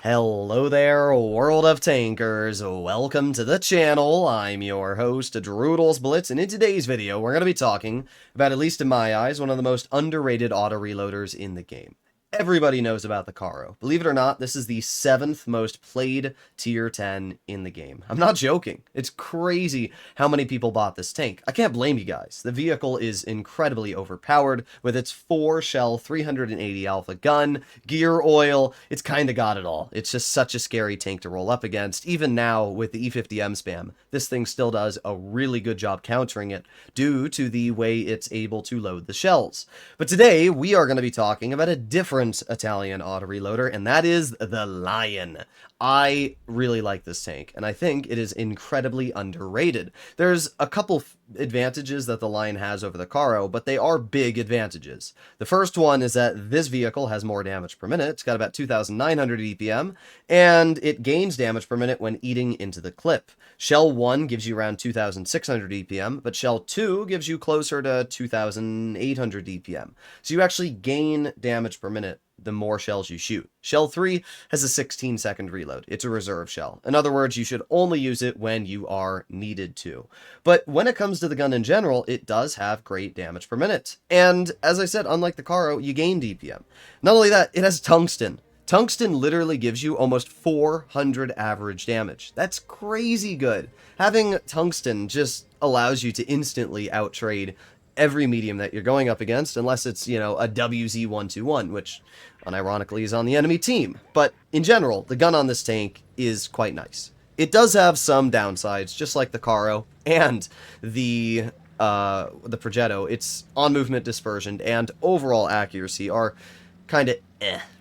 Hello there, world of tankers. Welcome to the channel. I'm your host, Droodles Blitz, and in today's video, we're going to be talking about, at least in my eyes, one of the most underrated auto-reloaders in the game. Everybody knows about the Carro. Believe it or not, this is the 7th most played tier 10 in the game. I'm not joking. It's crazy how many people bought this tank. I can't blame you guys. The vehicle is incredibly overpowered with its 4-shell 380 alpha gun, gear oil. It's kind of got it all. It's just such a scary tank to roll up against. Even now with the E50M spam, this thing still does a really good job countering it due to the way it's able to load the shells. But today we are going to be talking about a different Italian auto reloader, and that is the Lion. I really like this tank, and I think it is incredibly underrated. There's a couple advantages that the Lion has over the Carro, but they are big advantages. The first one is that this vehicle has more damage per minute. It's got about 2,900 EPM, and it gains damage per minute when eating into the clip. Shell 1 gives you around 2,600 EPM, but Shell 2 gives you closer to 2,800 EPM. So you actually gain damage per minute the more shells you shoot. Shell 3 has a 16-second reload. It's a reserve shell. In other words, you should only use it when you are needed to. But when it comes to the gun in general, it does have great damage per minute. And as I said, unlike the Carro, you gain DPM. Not only that, it has tungsten. Tungsten literally gives you almost 400 average damage. That's crazy good. Having tungsten just allows you to instantly outtrade every medium that you're going up against, unless it's, you know, a WZ-121, which unironically is on the enemy team. But in general, the gun on this tank is quite nice. It does have some downsides, just like the Carro and the Progetto. Its on-movement dispersion and overall accuracy are kind of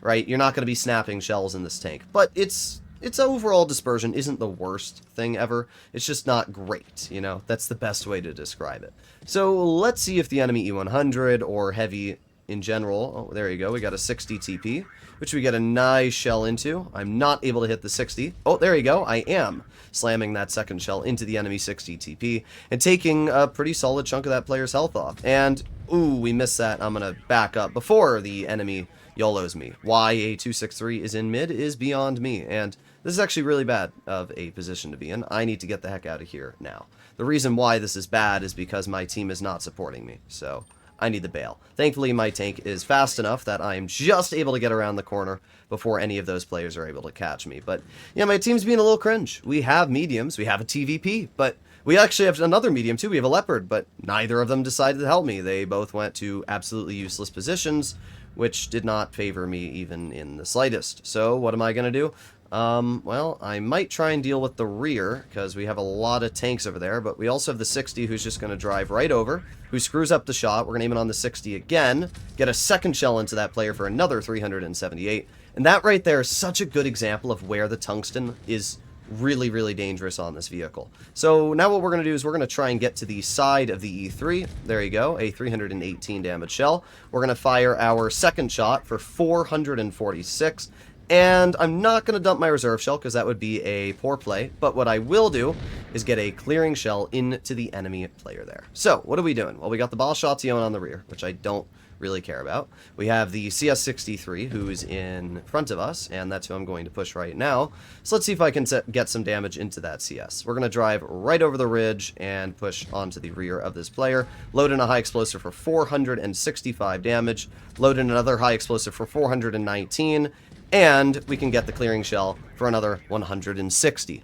right? You're not going to be snapping shells in this tank, but its overall dispersion isn't the worst thing ever. It's just not great, you know? That's the best way to describe it. So let's see if the enemy E100 or heavy in general, oh, there you go, we got a 60 TP, which we get a nice shell into. I'm not able to hit the 60. Oh, there you go, I am slamming that second shell into the enemy 60 TP and taking a pretty solid chunk of that player's health off. And, ooh, we missed that. I'm going to back up before the enemy YOLOs me. Why a 263 is in mid is beyond me, and this is actually really bad of a position to be in. I need to get the heck out of here now. The reason why this is bad is because my team is not supporting me, so I need to bail. Thankfully, my tank is fast enough that I am just able to get around the corner before any of those players are able to catch me. But, yeah, my team's being a little cringe. We have mediums, we have a TVP, but we actually have another medium, too. We have a Leopard, but neither of them decided to help me. They both went to absolutely useless positions, which did not favor me even in the slightest. So what am I going to do? Well, I might try and deal with the rear, because we have a lot of tanks over there, but we also have the 60 who's just going to drive right over, who screws up the shot. We're going to aim it on the 60 again, get a second shell into that player for another 378, and that right there is such a good example of where the tungsten is really, really dangerous on this vehicle. So now what we're going to do is we're going to try and get to the side of the E3. There you go, a 318 damage shell. We're going to fire our second shot for 446, and I'm not going to dump my reserve shell because that would be a poor play, but what I will do is get a clearing shell into the enemy player there. So what are we doing? Well, we got the ball Shotzion on the rear, which I don't really care about. We have the CS63 who's in front of us, and that's who I'm going to push right now. So let's see if I can get some damage into that CS. We're going to drive right over the ridge and push onto the rear of this player, load in a high explosive for 465 damage, load in another high explosive for 419, and we can get the clearing shell for another 160.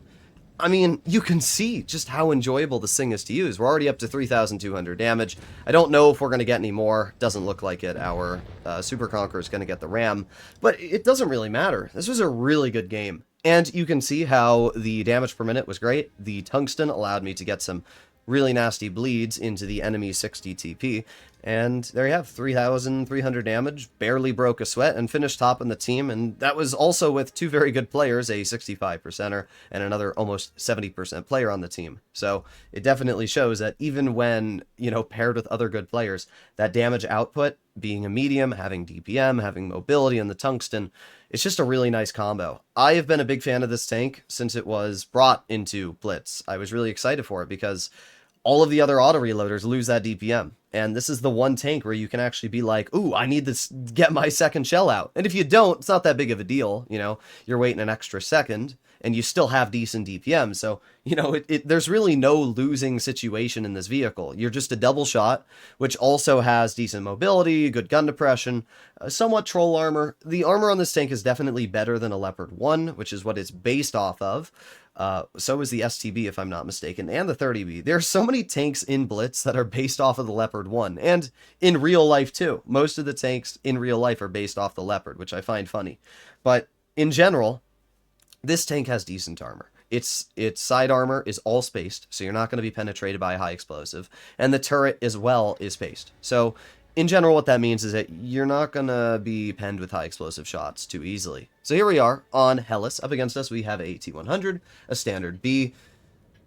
I mean, you can see just how enjoyable this thing is to use. We're already up to 3,200 damage. I don't know if we're going to get any more. Doesn't look like it. Our Super Conqueror is going to get the ram, but it doesn't really matter. This was a really good game. And you can see how the damage per minute was great. The tungsten allowed me to get some really nasty bleeds into the enemy 60 TP. And there you have 3,300 damage, barely broke a sweat, and finished top in the team. And that was also with two very good players, a 65%er and another almost 70% player on the team. So it definitely shows that even when, you know, paired with other good players, that damage output, being a medium, having DPM, having mobility, and the tungsten, it's just a really nice combo. I have been a big fan of this tank since it was brought into Blitz. I was really excited for it because all of the other auto reloaders lose that DPM. And this is the one tank where you can actually be like, ooh, I need to get my second shell out. And if you don't, it's not that big of a deal. You know, you're waiting an extra second and you still have decent DPM. So, you know, there's really no losing situation in this vehicle. You're just a double shot, which also has decent mobility, good gun depression, somewhat troll armor. The armor on this tank is definitely better than a Leopard 1, which is what it's based off of. So is the STB, if I'm not mistaken, and the 30B. There are so many tanks in Blitz that are based off of the Leopard 1, and in real life too. Most of the tanks in real life are based off the Leopard, which I find funny. But in general, this tank has decent armor. Its side armor is all spaced, so you're not going to be penetrated by a high explosive, and the turret as well is spaced. So in general, what that means is that you're not going to be penned with high explosive shots too easily. So here we are on Hellas. Up against us, we have a T100, a standard B.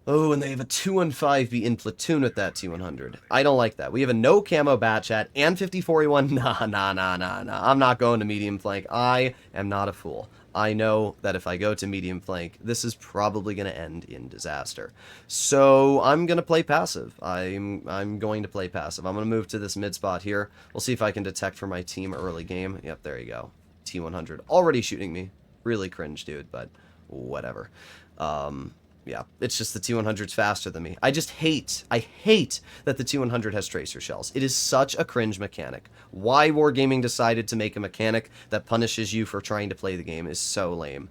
Oh, and they have a 215B in platoon with that T100. I don't like that. We have a no camo bat chat and 5041. Nah. I'm not going to medium flank. I am not a fool. I know that if I go to medium flank, this is probably going to end in disaster. So I'm going to play passive. I'm going to play passive. I'm going to move to this mid spot here. We'll see if I can detect for my team early game. Yep, there you go. T100 already shooting me. Really cringe, dude, but whatever. Yeah, it's just the T100's faster than me. I hate that the T100 has tracer shells. It is such a cringe mechanic. Why Wargaming decided to make a mechanic that punishes you for trying to play the game is so lame.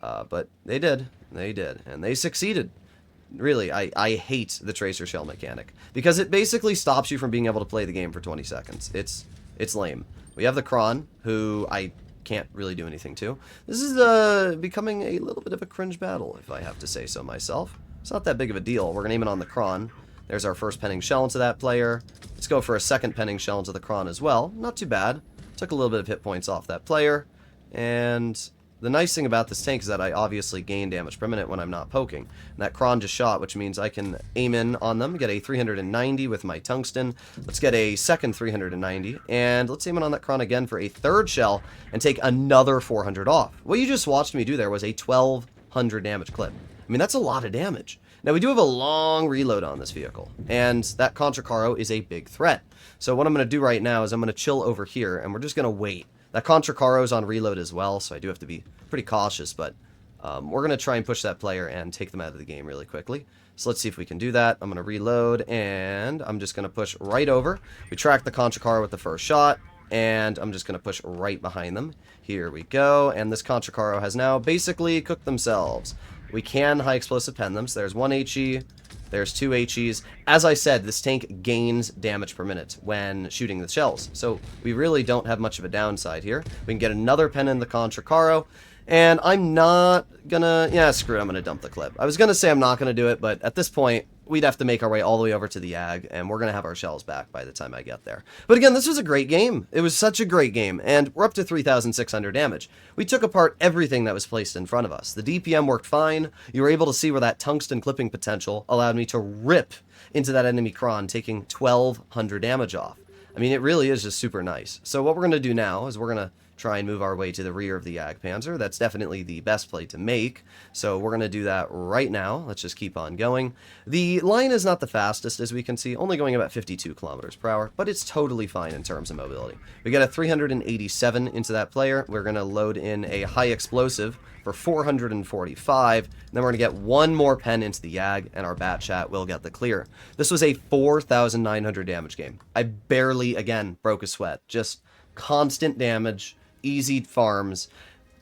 But they did, and they succeeded. Really, I hate the tracer shell mechanic, because it basically stops you from being able to play the game for 20 seconds. It's lame. We have the Kron, who I can't really do anything to. This is becoming a little bit of a cringe battle, if I have to say so myself. It's not that big of a deal. We're going to aim it on the Kron. There's our first penning shell into that player. Let's go for a second penning shell into the Kron as well. Not too bad. Took a little bit of hit points off that player. And the nice thing about this tank is that I obviously gain damage per minute when I'm not poking. And that Kron just shot, which means I can aim in on them, get a 390 with my tungsten. Let's get a second 390, and let's aim in on that Kron again for a third shell and take another 400 off. What you just watched me do there was a 1200 damage clip. I mean, that's a lot of damage. Now, we do have a long reload on this vehicle, and that Contra Carro is a big threat. So what I'm going to do right now is I'm going to chill over here, and we're just going to wait. That Contra Carro is on reload as well, so I do have to be pretty cautious, but we're going to try and push that player and take them out of the game really quickly. So let's see if we can do that. I'm going to reload, and I'm just going to push right over. We track the Contra Carro with the first shot, and I'm just going to push right behind them. Here we go, and this Contra Carro has now basically cooked themselves. We can high explosive pen them, so there's 1 HE, there's 2 HEs. As I said, this tank gains damage per minute when shooting the shells, so we really don't have much of a downside here. We can get another pen in the Contra Carro, and I'm not gonna... Yeah, screw it, I'm gonna dump the clip. I was gonna say I'm not gonna do it, but at this point, we'd have to make our way all the way over to the Ag, and we're gonna have our shells back by the time I get there. But again, this was a great game. It was such a great game, and we're up to 3,600 damage. We took apart everything that was placed in front of us. The DPM worked fine. You were able to see where that tungsten clipping potential allowed me to rip into that enemy Kron, taking 1,200 damage off. I mean, it really is just super nice. So what we're gonna do now is we're gonna try and move our way to the rear of the Ag Panzer. That's definitely the best play to make, so we're going to do that right now. Let's just keep on going. The line is not the fastest, as we can see, only going about 52 kilometers per hour, but it's totally fine in terms of mobility. We get a 387 into that player. We're going to load in a high explosive for 445, and then we're going to get one more pen into the Ag, and our bat chat will get the clear. This was a 4,900 damage game. I barely, again, broke a sweat. Just constant damage, easy farms.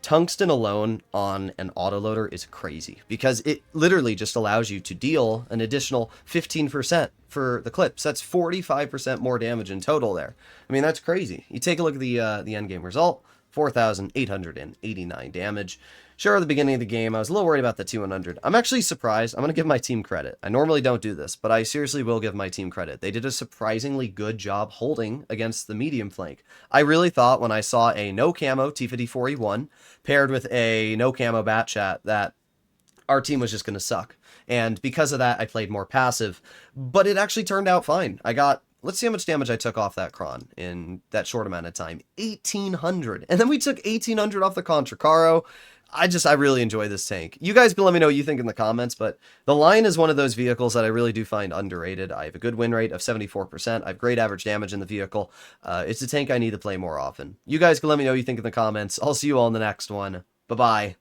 Tungsten alone on an autoloader is crazy, because it literally just allows you to deal an additional 15% for the clips. That's 45% more damage in total there. I mean, that's crazy. You take a look at the end game result, 4,889 damage. Sure, at the beginning of the game, I was a little worried about the T100. I'm actually surprised. I'm going to give my team credit. I normally don't do this, but I seriously will give my team credit. They did a surprisingly good job holding against the medium flank. I really thought when I saw a no camo T-54E1 paired with a no camo bat chat that our team was just going to suck. And because of that, I played more passive, but it actually turned out fine. I got... Let's see how much damage I took off that Kron in that short amount of time. 1,800. And then we took 1,800 off the Contra Carro. I really enjoy this tank. You guys can let me know what you think in the comments, but the Lion is one of those vehicles that I really do find underrated. I have a good win rate of 74%. I have great average damage in the vehicle. It's a tank I need to play more often. You guys can let me know what you think in the comments. I'll see you all in the next one. Bye-bye.